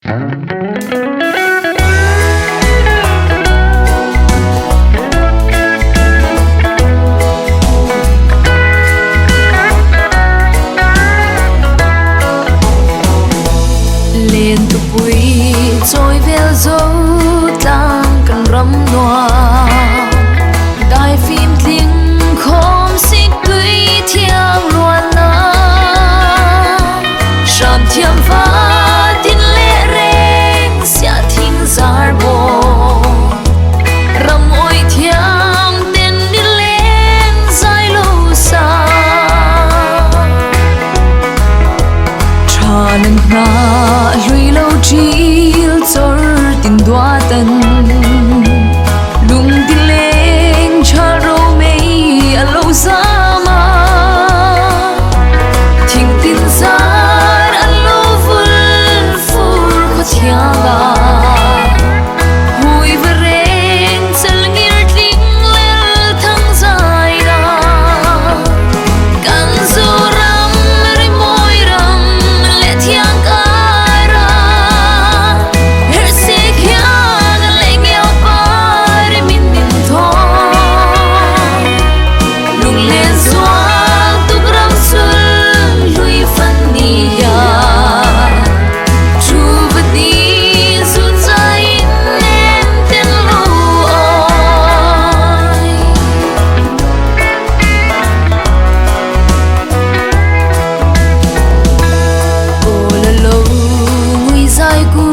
liên tục quỳ trôi theo dấu đang cần rắm noa đài phim tiếng không xích quý theo luôn na sầm thiam phá tin lệ reng sẽ thinh giar bo ram oi thiam tên đi lên dài lâu xa cha nên na lui lâu chill chor tin đoa tân lung tin lên cha rô mây a lâu xa mà thình tin zar a lâu vul phur khó thia ga hui vơ reng sel ngir ting lel thang dài ra kan zo ram ri moi ram le thiang ara her se kya le ngeo par min din tho lung le zwa tu gram sul lui fan ni ya chu vdi su chai nen ten lo oi cô là lâu nguy dài cu